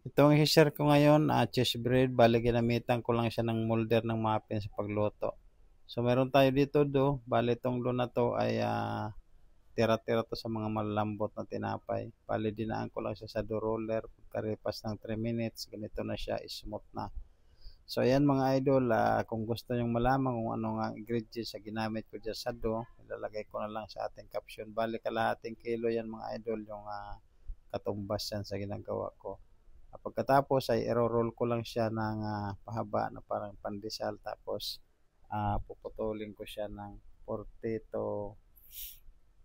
Itong i-share ko ngayon, cheese bread, bale ginamitan ko lang siya ng molder ng muffin sa pagluto. So meron tayo dito bale itong dough na 'to ay, tira-tira 'to sa mga malalambot na tinapay. Bale dinaan ko lang siya sa dough roller, pagkalipas ng 3 minutes ganito na siya, smooth na. So ayan mga idol, kung gusto niyong malaman kung ano nga ingredients na ginamit ko diyan sa dough, ilalagay ko na lang sa ating caption. Bale kalahating kilo 'yan mga idol yung, katumbas yan sa ginagawa ko. Pagkatapos ay iro-roll ko lang siya ng, pahaba na parang pandesal tapos, puputulin ko siya ng 40 to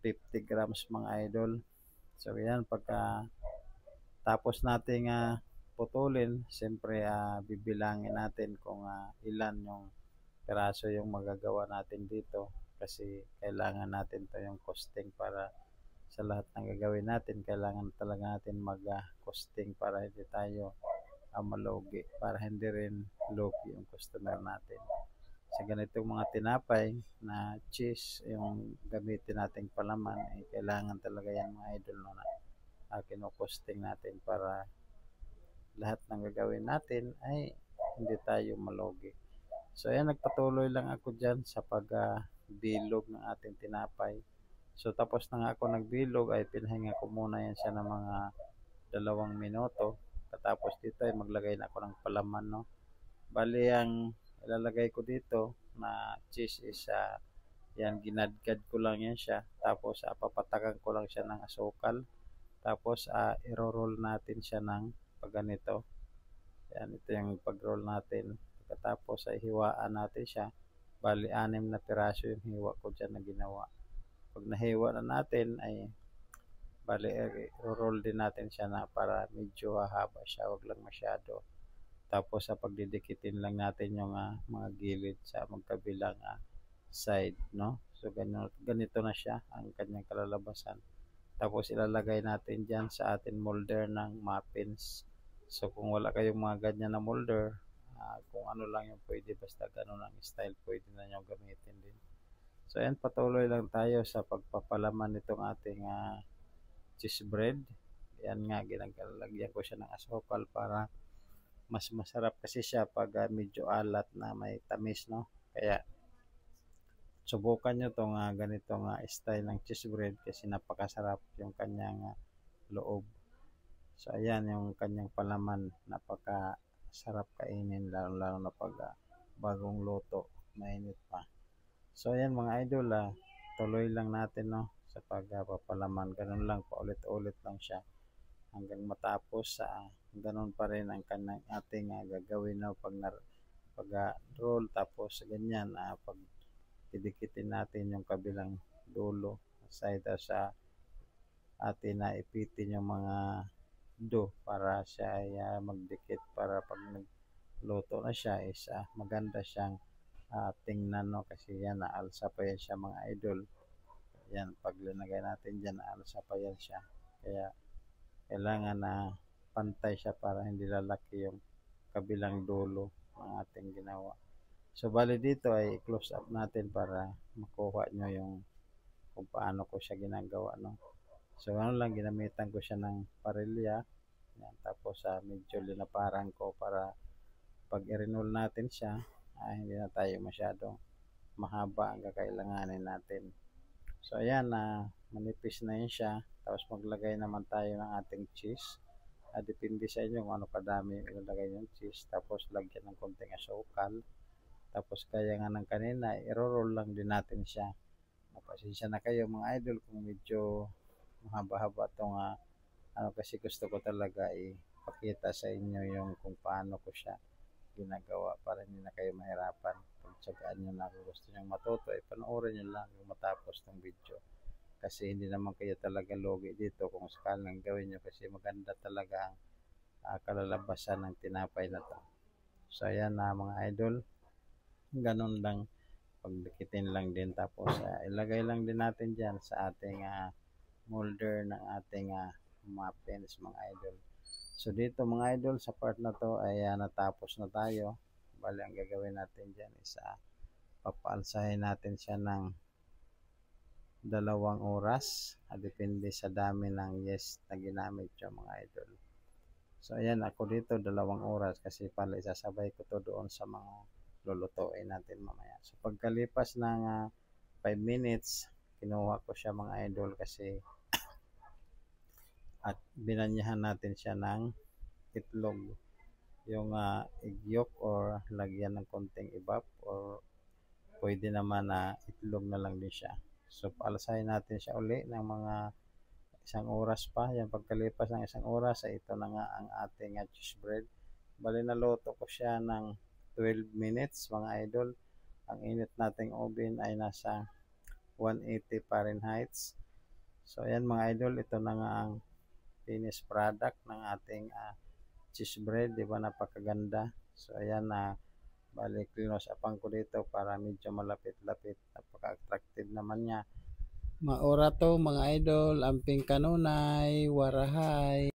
50 grams mga idol. So yan pagka tapos nating, putulin siyempre, bibilangin natin kung, ilan yung piraso yung magagawa natin dito kasi kailangan natin 'to yung costing para sa lahat ng gagawin natin kailangan talaga natin mag-costing para hindi tayo, malugi, para hindi rin lugi yung customer natin. Sa ganitong mga tinapay na cheese yung gamitin nating palaman, kailangan talaga yan mga idol no, na kino-costing natin para lahat ng gagawin natin ay hindi tayo malugi. So ayan, nagpatuloy lang ako dyan sa pagbilog ng ating tinapay. So tapos na nga ako nagbilog ay pinahinga ko muna yan siya ng mga 2 minuto. Katapos dito ay maglagay na ako ng palaman, no. Bali ang ilalagay ko dito na cheese is, yan ginadgad ko lang yan siya. Tapos papatakan ko lang siya ng asukal. Tapos iro-roll natin siya ng pagganito. Yan, ito yung pag-roll natin. Pagkatapos ay hiwaan natin siya. Bali 6 na piraso yung hiwa ko dyan na ginawa. Pag nahiwa na natin ay bali roll din natin siya na para medyo hahaba siya, wag lang masyado. Tapos sa pagdidikitin lang natin yung, mga gilid sa magkabilang, side, no? So ganito na siya ang kanyang kalalabasan. Tapos ilalagay natin diyan sa atin molder ng muffins. So kung wala kayong mga ganyan na molder, kung ano lang yung pwede, basta ganun ang style, pwede na nyo gamitin din. So ayan, patuloy lang tayo sa pagpapalaman nitong ating, cheese bread. Yan nga, ginaglalagyan ko siya ng asukal para mas masarap kasi siya pag, medyo alat na may tamis, no? Kaya subukan nyo itong, ganitong, style ng cheese bread kasi napakasarap yung kanyang, loob. So ayan yung kanyang palaman, napakasarap kainin lalo-lalo na pag, bagong luto, mainit pa. So ayan mga idol, tuloy lang natin, no, sa pagpapalaman. Ganun lang, paulit-ulit lang siya hanggang matapos. Ganun pa rin ang kanang ating, gagawin, no, pag roll tapos ganyan, pag didikitin natin yung kabilang dulo side sa atin na ipitin yung mga dough para siya ay, magdikit para pag nagluto na siya is, maganda siyang, tingnan, no, kasi yan naalsa pa yan siya mga idol. Yan pag linagay natin diyan naalsa pa yan siya. Kaya kailangan na pantay siya para hindi lalaki yung kabilang dulo ng ating ginawa. So bali dito ay close up natin para makuha nyo yung kung paano ko siya ginagawa, no. So ano lang, ginamitan ko siya ng parilya. Yan, tapos medyo linaparan ko para pag i-roll natin siya, hindi na tayo masyadong mahaba ang kakailanganin natin. So ayan, manipis na yun siya. Tapos maglagay naman tayo ng ating cheese. Depende sa inyo kung ano kadami ilalagay yung cheese. Tapos lagyan ng konting asukal. Tapos kaya nga ng kanina, i-roll lang din natin siya. Pasensya na kayo mga idol kung medyo mahaba-haba itong, ano, kasi gusto ko talaga ipakita sa inyo yung kung paano ko siya ginagawa para hindi na kayo mahirapan. Pagtsagaan nyo na kung gusto nyo matuto, panoorin nyo lang yung matapos ng video. Kasi hindi naman kayo talaga logi dito kung sakalang gawin nyo kasi maganda talaga ang, kalalabasan ng tinapay na to. So ayan na mga idol, ganun lang, pagdikitin lang din tapos, ilagay lang din natin dyan sa ating, molder ng ating, muffins mga idol. So dito mga idol sa part na to ay, natapos na tayo. Bali ang gagawin natin dyan is, papaalsahin natin siya ng 2 oras. Depende sa dami ng yes na ginamit yung mga idol. So ayan ako dito 2 oras kasi pala isasabay ko to doon sa mga lulutuin natin mamaya. So pagkalipas ng 5 minutes, kinuha ko siya mga idol kasi at binanyahan natin siya ng itlog. Yung egg yolk or lagyan ng konting ibap or pwede naman na itlog na lang din siya. So paalasahin natin siya uli ng mga 1 oras pa. Yan pagkalipas ng 1 oras ay ito na nga ang ating cheese bread. Bali naluto ko siya ng 12 minutes mga idol. Ang init nating oven ay nasa 180 Fahrenheit. So ayan mga idol, ito na nga ang finished product ng ating cheese bread, di ba napakaganda. So ayan balik close upang ko dito para medyo malapit-lapit, napaka-attractive naman niya. Maura to mga idol, amping kanunay, warahay.